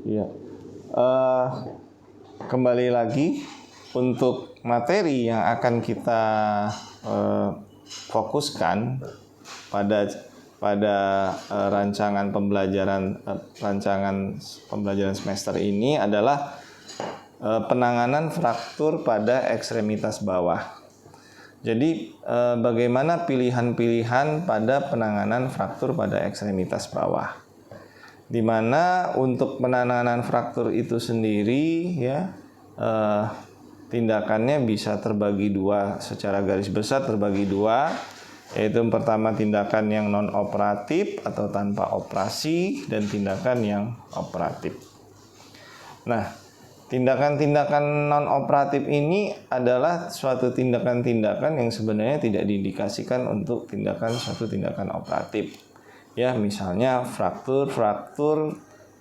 Iya. Eh, Kembali lagi untuk materi yang akan kita fokuskan pada rancangan pembelajaran semester ini adalah penanganan fraktur pada ekstremitas bawah. Jadi bagaimana pilihan-pilihan pada penanganan fraktur pada ekstremitas bawah? Di mana untuk penanganan fraktur itu sendiri ya tindakannya bisa terbagi dua, secara garis besar terbagi dua, yaitu yang pertama tindakan yang non operatif atau tanpa operasi dan tindakan yang operatif. Nah, tindakan-tindakan non operatif ini adalah suatu tindakan-tindakan yang sebenarnya tidak diindikasikan untuk suatu tindakan operatif. Ya, misalnya fraktur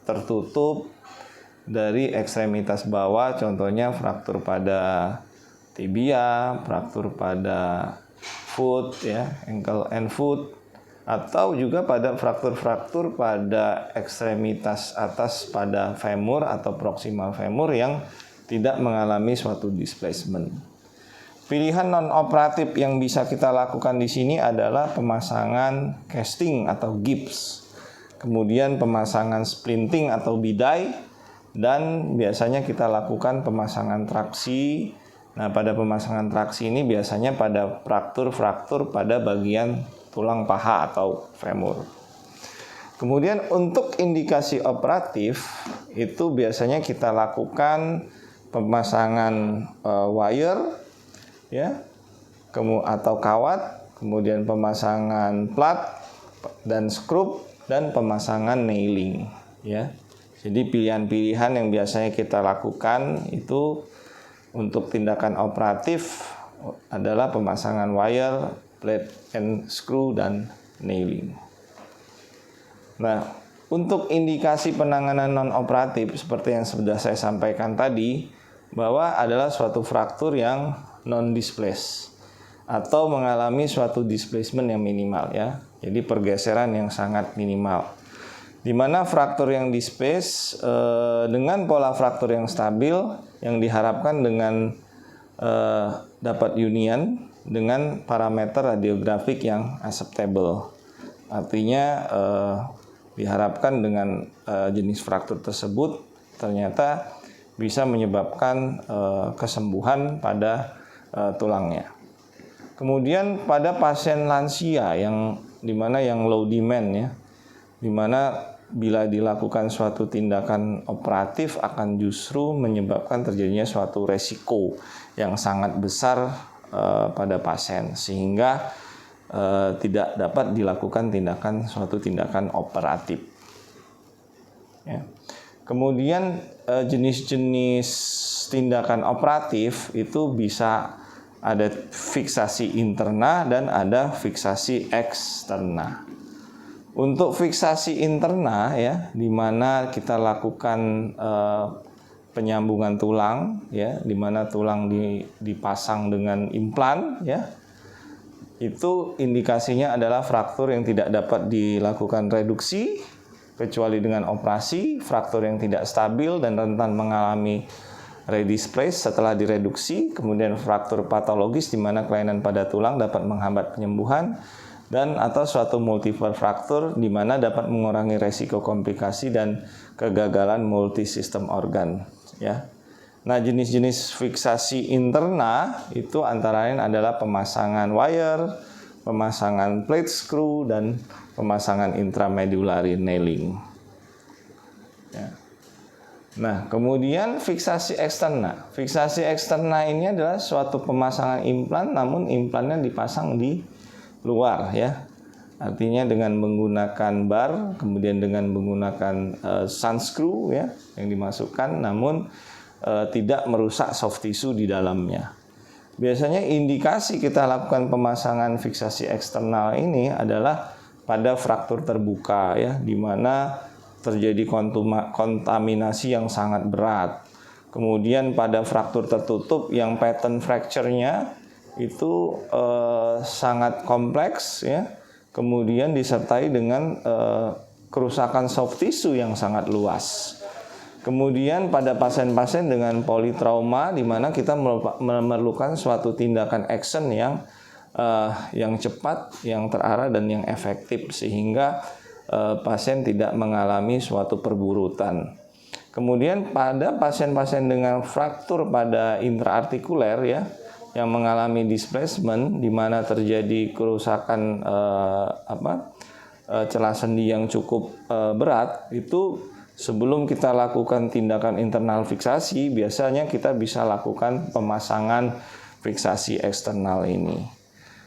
tertutup dari ekstremitas bawah, contohnya fraktur pada tibia, fraktur pada foot ya, ankle and foot, atau juga pada fraktur pada ekstremitas atas pada femur atau proximal femur yang tidak mengalami suatu displacement. Pilihan non-operatif yang bisa kita lakukan di sini adalah pemasangan casting atau gips, kemudian pemasangan splinting atau bidai, dan biasanya kita lakukan pemasangan traksi. Nah, pada pemasangan traksi ini biasanya pada fraktur pada bagian tulang paha atau femur. Kemudian untuk indikasi operatif itu biasanya kita lakukan pemasangan wire ya, atau kawat, kemudian pemasangan plat dan skrup, dan pemasangan nailing ya. Jadi pilihan-pilihan yang biasanya kita lakukan itu untuk tindakan operatif adalah pemasangan wire, plate and screw, dan nailing. Nah, untuk indikasi penanganan non operatif seperti yang sudah saya sampaikan tadi, bahwa adalah suatu fraktur yang non-displace atau mengalami suatu displacement yang minimal ya. Jadi pergeseran yang sangat minimal. Di mana fraktur yang displace dengan pola fraktur yang stabil yang diharapkan dengan dapat union dengan parameter radiografik yang acceptable. Artinya diharapkan dengan jenis fraktur tersebut ternyata bisa menyebabkan kesembuhan pada tulangnya. Kemudian pada pasien lansia yang dimana yang low demand ya, dimana bila dilakukan suatu tindakan operatif akan justru menyebabkan terjadinya suatu resiko yang sangat besar pada pasien sehingga tidak dapat dilakukan suatu tindakan operatif. Ya. Kemudian jenis-jenis tindakan operatif itu bisa ada fiksasi interna dan ada fiksasi eksterna. Untuk fiksasi interna ya, di mana kita lakukan penyambungan tulang ya, di mana tulang dipasang dengan implan ya. Itu indikasinya adalah fraktur yang tidak dapat dilakukan reduksi kecuali dengan operasi, fraktur yang tidak stabil dan rentan mengalami redisplace setelah direduksi, kemudian fraktur patologis di mana kelainan pada tulang dapat menghambat penyembuhan, dan atau suatu multiple fraktur di mana dapat mengurangi resiko komplikasi dan kegagalan multisistem organ ya. Nah, jenis-jenis fiksasi interna itu antara lain adalah pemasangan wire, pemasangan plate screw, dan pemasangan intramedullary nailing ya. Nah, kemudian fiksasi eksterna. Fiksasi eksterna ini adalah suatu pemasangan implan, namun implannya dipasang di luar ya. Artinya dengan menggunakan bar, kemudian dengan menggunakan sunscrew ya yang dimasukkan, namun tidak merusak soft tissue di dalamnya. Biasanya indikasi kita lakukan pemasangan fiksasi eksternal ini adalah pada fraktur terbuka ya, di mana terjadi kontaminasi yang sangat berat. Kemudian pada fraktur tertutup yang pattern fracture-nya itu sangat kompleks ya. Kemudian disertai dengan kerusakan soft tissue yang sangat luas. Kemudian pada pasien-pasien dengan politrauma di mana kita memerlukan suatu tindakan action yang cepat, yang terarah dan yang efektif sehingga pasien tidak mengalami suatu perburutan. Kemudian pada pasien-pasien dengan fraktur pada intraartikuler ya yang mengalami displacement di mana terjadi kerusakan celah sendi yang cukup berat, itu sebelum kita lakukan tindakan internal fiksasi, biasanya kita bisa lakukan pemasangan fiksasi eksternal ini.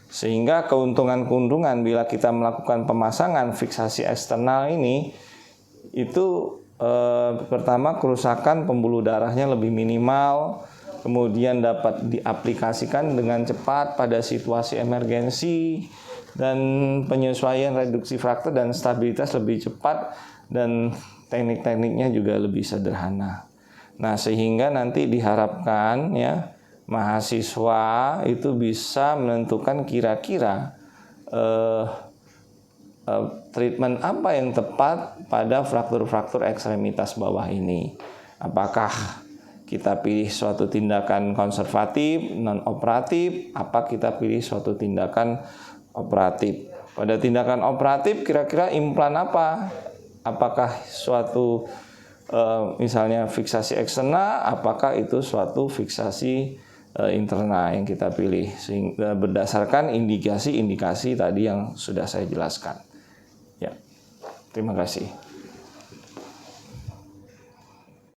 Sehingga keuntungan-keuntungan bila kita melakukan pemasangan fiksasi eksternal ini, itu pertama kerusakan pembuluh darahnya lebih minimal, kemudian dapat diaplikasikan dengan cepat pada situasi emergensi, dan penyesuaian reduksi fraktur dan stabilitas lebih cepat, dan teknik-tekniknya juga lebih sederhana. Nah, sehingga nanti diharapkan ya mahasiswa itu bisa menentukan kira-kira treatment apa yang tepat pada fraktur-fraktur ekstremitas bawah ini. Apakah kita pilih suatu tindakan konservatif, non-operatif, apa kita pilih suatu tindakan operatif. Pada tindakan operatif kira-kira implan apa? Apakah suatu misalnya fiksasi eksterna, apakah itu suatu fiksasi interna yang kita pilih, sehingga berdasarkan indikasi-indikasi tadi yang sudah saya jelaskan. Ya, terima kasih.